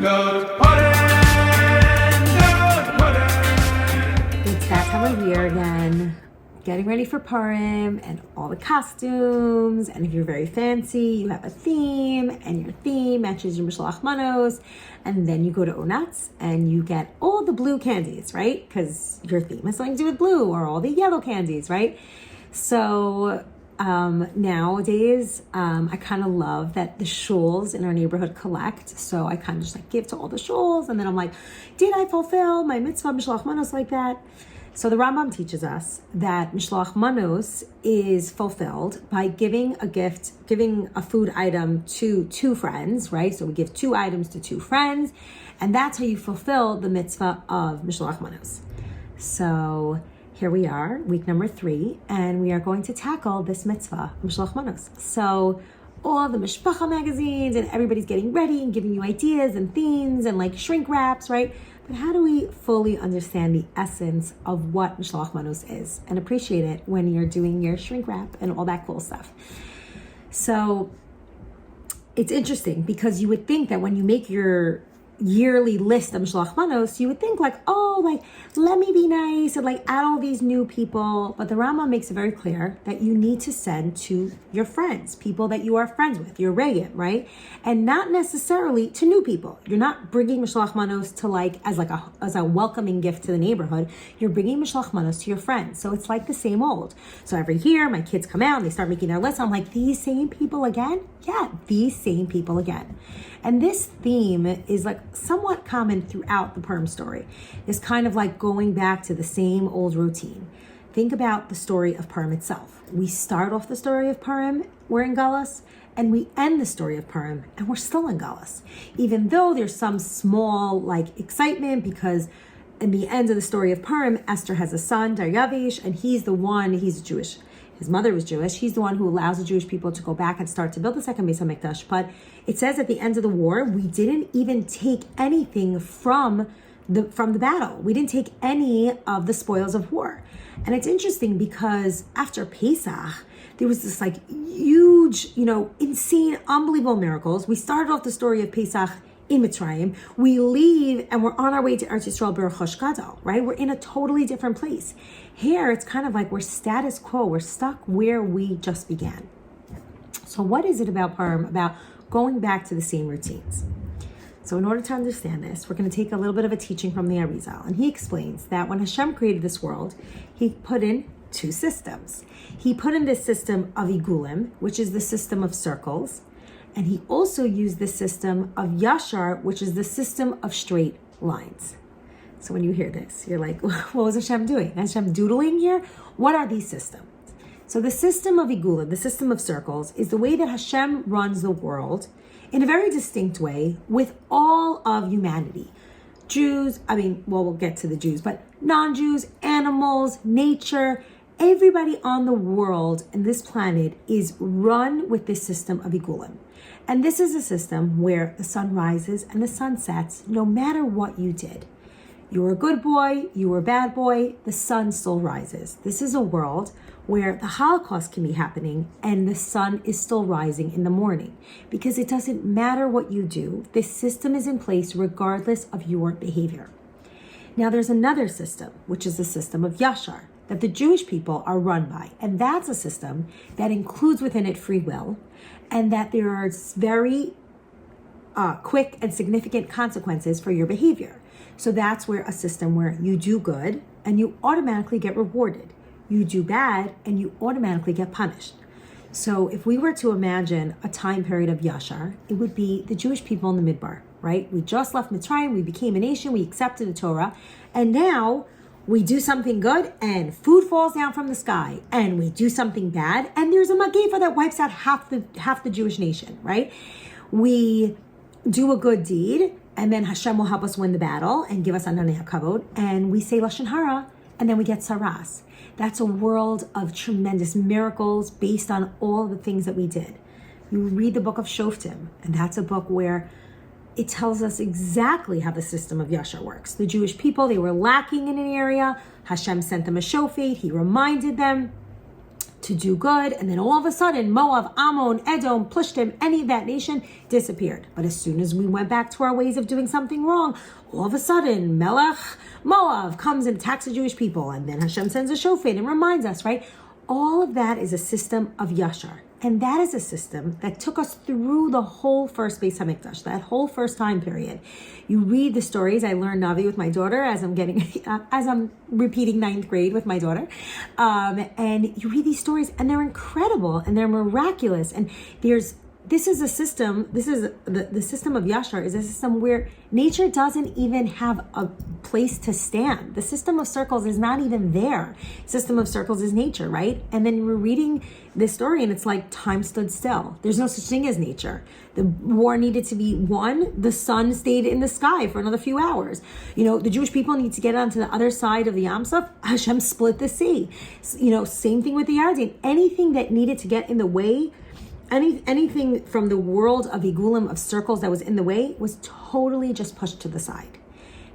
It's that time of year again, getting ready for Purim and all the costumes. And if you're very fancy, you have a theme, and your theme matches your Mishloach Manos. And then you go to Onatz and you get all the blue candies, right? Because your theme has something to do with blue, or all the yellow candies, right? So nowadays, I kind of love that the shuls in our neighborhood collect. So I kind of just like give to all the shuls, and then I'm like, did I fulfill my mitzvah Mishloach Manos like that? So the Rambam teaches us that Mishloach Manos is fulfilled by giving a gift, giving a food item to two friends, right? So we give 2 items to 2 friends, and that's how you fulfill the mitzvah of Mishloach Manos. So here we are, week number 3, and we are going to tackle this mitzvah, Mishloach Manos. So all the Mishpacha magazines and everybody's getting ready and giving you ideas and themes and like shrink wraps, right? But how do we fully understand the essence of what Mishloach Manos is and appreciate it when you're doing your shrink wrap and all that cool stuff? So it's interesting because you would think that when you make your yearly list of Mishloach Manos, you would think like, oh, like, let me be nice and like add all these new people. But the Rambam makes it very clear that you need to send to your friends, people that you are friends with, your regim, right? And not necessarily to new people. You're not bringing Mishloach Manos to like, as a welcoming gift to the neighborhood. You're bringing Mishloach Manos to your friends. So it's like the same old. So every year my kids come out and they start making their list. I'm like, these same people again? Yeah, these same people again. And this theme is like somewhat common throughout the Purim story. It's kind of like going back to the same old routine. Think about the story of Purim itself. We start off the story of Purim, we're in Galus, and we end the story of Purim, and we're still in Galus. Even though there's some small like excitement because in the end of the story of Purim, Esther has a son, Daryavish, and he's Jewish. His mother was Jewish. He's the one who allows the Jewish people to go back and start to build the second Beis HaMikdash. But it says at the end of the war, we didn't even take anything from the battle. We didn't take any of the spoils of war. And it's interesting because after Pesach, there was this like huge, insane, unbelievable miracles. We started off the story of Pesach in Mitzrayim. We leave and we're on our way to Eretz Yisrael B'Rosh Gadol, right? We're in a totally different place. Here, it's kind of like we're status quo. We're stuck where we just began. So what is it about Purim, about going back to the same routines? So in order to understand this, we're going to take a little bit of a teaching from the Arizal. And he explains that when Hashem created this world, he put in 2 systems. He put in this system of Igulim, which is the system of circles. And he also used the system of Yashar, which is the system of straight lines. So when you hear this, you're like, what was Hashem doing? Is Hashem doodling here? What are these systems? So the system of Igulim, the system of circles, is the way that Hashem runs the world in a very distinct way with all of humanity. Jews, we'll get to the Jews, but non-Jews, animals, nature, everybody on the world and this planet is run with this system of Igulim. And this is a system where the sun rises and the sun sets no matter what you did. You were a good boy, you were a bad boy, the sun still rises. This is a world where the Holocaust can be happening and the sun is still rising in the morning. Because it doesn't matter what you do, this system is in place regardless of your behavior. Now there's another system, which is the system of Yashar, that the Jewish people are run by. And that's a system that includes within it free will, and that there are very quick and significant consequences for your behavior. So that's where a system where you do good and you automatically get rewarded. You do bad and you automatically get punished. So if we were to imagine a time period of Yashar, it would be the Jewish people in the Midbar, right? We just left Mitzrayim, we became a nation, we accepted the Torah, and now we do something good and food falls down from the sky, and we do something bad and there's a Mageva that wipes out half the Jewish nation, right? We do a good deed and then Hashem will help us win the battle and give us Ananei HaKavod, and we say Lashon Hara and then we get Saras. That's a world of tremendous miracles based on all the things that we did. You read the book of Shoftim, and that's a book where it tells us exactly how the system of Yashar works. The Jewish people, they were lacking in an area. Hashem sent them a shofet. He reminded them to do good, and then all of a sudden Moab, Ammon, Edom, Plishtim, any of that nation disappeared. But as soon as we went back to our ways of doing something wrong, all of a sudden Melech Moab comes and attacks the Jewish people, and then Hashem sends a shofar and reminds us, right? All of that is a system of Yashar. And that is a system that took us through the whole first Beis HaMikdash, that whole first time period. You read the stories. I learned Navi with my daughter as I'm repeating ninth grade with my daughter. And you read these stories and they're incredible and they're miraculous. And this is a system, the system of Yashar is a system where nature doesn't even have a place to stand. The system of circles is not even there. System of circles is nature, right? And then we're reading this story and it's like time stood still. There's no such thing as nature. The war needed to be won. The sun stayed in the sky for another few hours. The Jewish people need to get onto the other side of the Yam Suf. Hashem split the sea. Same thing with the Yarden. Anything that needed to get in the way, anything from the world of Igulim, of circles that was in the way, was totally just pushed to the side.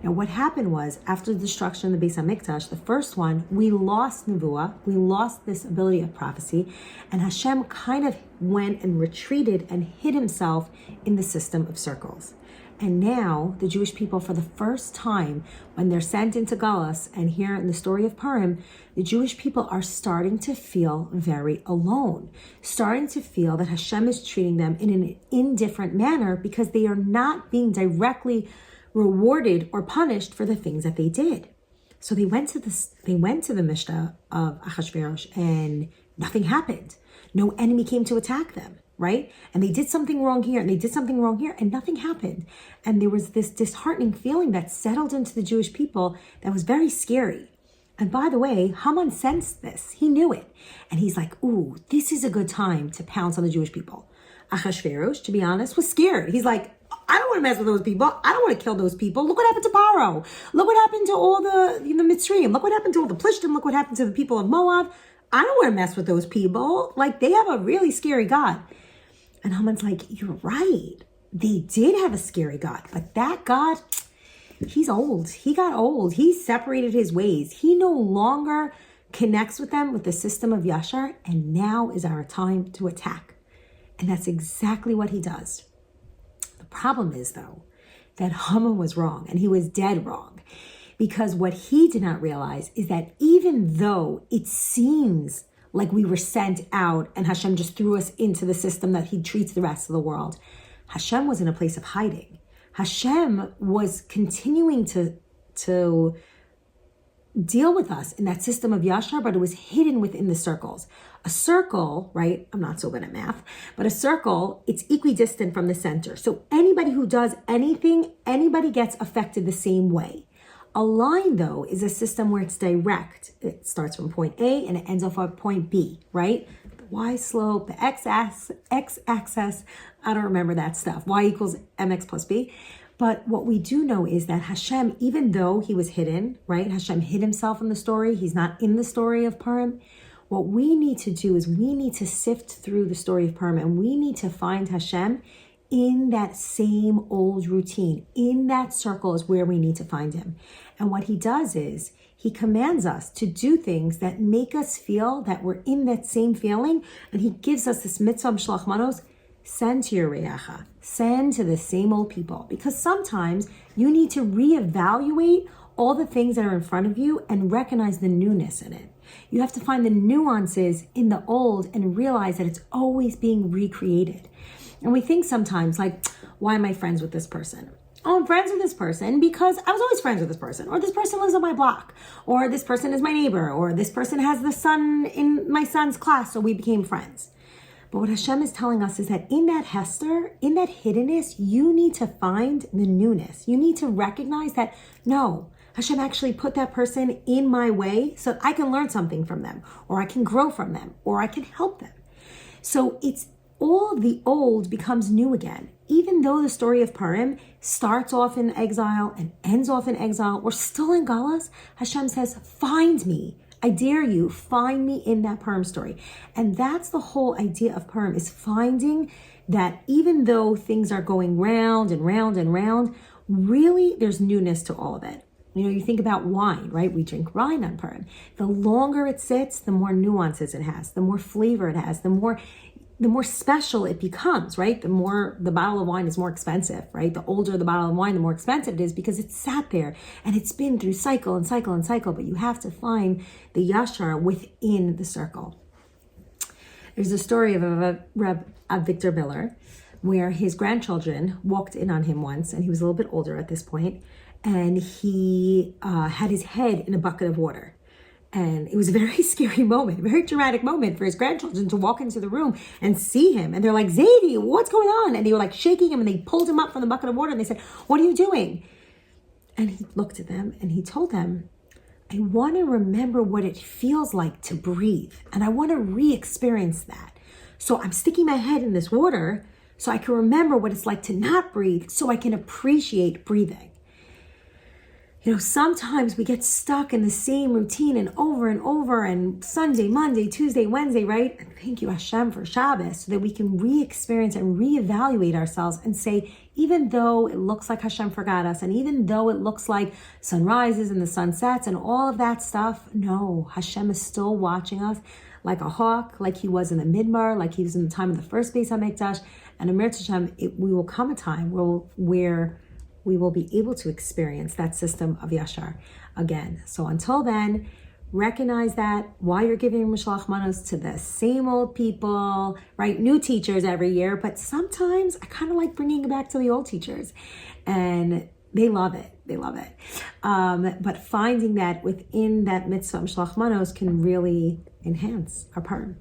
Now, what happened was, after the destruction of the Beis HaMikdash, the first one, we lost Nevuah, we lost this ability of prophecy, and Hashem kind of went and retreated and hid himself in the system of circles. And now, the Jewish people, for the first time, when they're sent into Galus, and here in the story of Purim, the Jewish people are starting to feel very alone, starting to feel that Hashem is treating them in an indifferent manner because they are not being directly rewarded or punished for the things that they did. So they went to the Mishnah of Achashverosh and nothing happened. No enemy came to attack them. Right? And they did something wrong here, and they did something wrong here, and nothing happened. And there was this disheartening feeling that settled into the Jewish people that was very scary. And by the way, Haman sensed this. He knew it. And he's like, ooh, this is a good time to pounce on the Jewish people. Achashverosh, to be honest, was scared. He's like, I don't want to mess with those people. I don't want to kill those people. Look what happened to Paro. Look what happened to all the Mitzrayim. Look what happened to all the Plishtim. Look what happened to the people of Moab. I don't want to mess with those people. Like, they have a really scary God. And Haman's like, you're right. They did have a scary God, but that God, he's old. He got old. He separated his ways. He no longer connects with them with the system of Yashar, and now is our time to attack. And that's exactly what he does. The problem is, though, that Haman was wrong, and he was dead wrong. Because what he did not realize is that even though it seems like we were sent out and Hashem just threw us into the system that he treats the rest of the world, Hashem was in a place of hiding. Hashem was continuing to deal with us in that system of Yashar, but it was hidden within the circles. A circle, right? I'm not so good at math, but a circle, it's equidistant from the center. So anybody who does anything, anybody gets affected the same way. A line, though, is a system where it's direct. It starts from point A and it ends off at point B, right? The y slope, the x-axis, I don't remember that stuff. Y equals mx plus b. But what we do know is that Hashem, even though he was hidden, right? Hashem hid himself in the story. He's not in the story of Purim. What we need to do is we need to sift through the story of Purim, and we need to find Hashem in that same old routine. In that circle is where we need to find him. And what he does is he commands us to do things that make us feel that we're in that same feeling. And he gives us this mitzvah shlach manos, send to your reacha, send to the same old people. Because sometimes you need to reevaluate all the things that are in front of you and recognize the newness in it. You have to find the nuances in the old and realize that it's always being recreated. And we think sometimes, like, why am I friends with this person? Oh, I'm friends with this person because I was always friends with this person. Or this person lives on my block. Or this person is my neighbor. Or this person has the son in my son's class, so we became friends. But what Hashem is telling us is that in that Hester, in that hiddenness, you need to find the newness. You need to recognize that, no, Hashem actually put that person in my way so I can learn something from them. Or I can grow from them. Or I can help them. So it's all of the old becomes new again. Even though the story of Purim starts off in exile and ends off in exile, we're still in Galus. Hashem says, find me. I dare you, find me in that Purim story. And that's the whole idea of Purim, is finding that even though things are going round and round and round, really there's newness to all of it. You think about wine, right? We drink wine on Purim. The longer it sits, the more nuances it has, the more flavor it has, the more special it becomes, right? The more the bottle of wine is more expensive, right? The older the bottle of wine, the more expensive it is because it's sat there and it's been through cycle and cycle and cycle, but you have to find the yashar within the circle. There's a story of Reb Victor Miller where his grandchildren walked in on him once, and he was a little bit older at this point, and he had his head in a bucket of water. And it was a very scary moment, a very dramatic moment for his grandchildren to walk into the room and see him. And they're like, Zadie, what's going on? And they were like shaking him, and they pulled him up from the bucket of water and they said, what are you doing? And he looked at them and he told them, I want to remember what it feels like to breathe. And I want to re-experience that. So I'm sticking my head in this water so I can remember what it's like to not breathe, so I can appreciate breathing. Sometimes we get stuck in the same routine and over, and Sunday, Monday, Tuesday, Wednesday, right? And thank you, Hashem, for Shabbos, so that we can re-experience and re-evaluate ourselves and say, even though it looks like Hashem forgot us, and even though it looks like sun rises and the sun sets and all of that stuff, no, Hashem is still watching us like a hawk, like he was in the Midbar, like he was in the time of the first Beis HaMikdash. And Amir Hashem, we will come a time where we will be able to experience that system of Yashar again. So until then, recognize that while you're giving Mishloach Manos to the same old people, right? New teachers every year, but sometimes I kind of like bringing it back to the old teachers, and they love it. They love it. But finding that within that mitzvah Mishloach Manos can really enhance our Purim.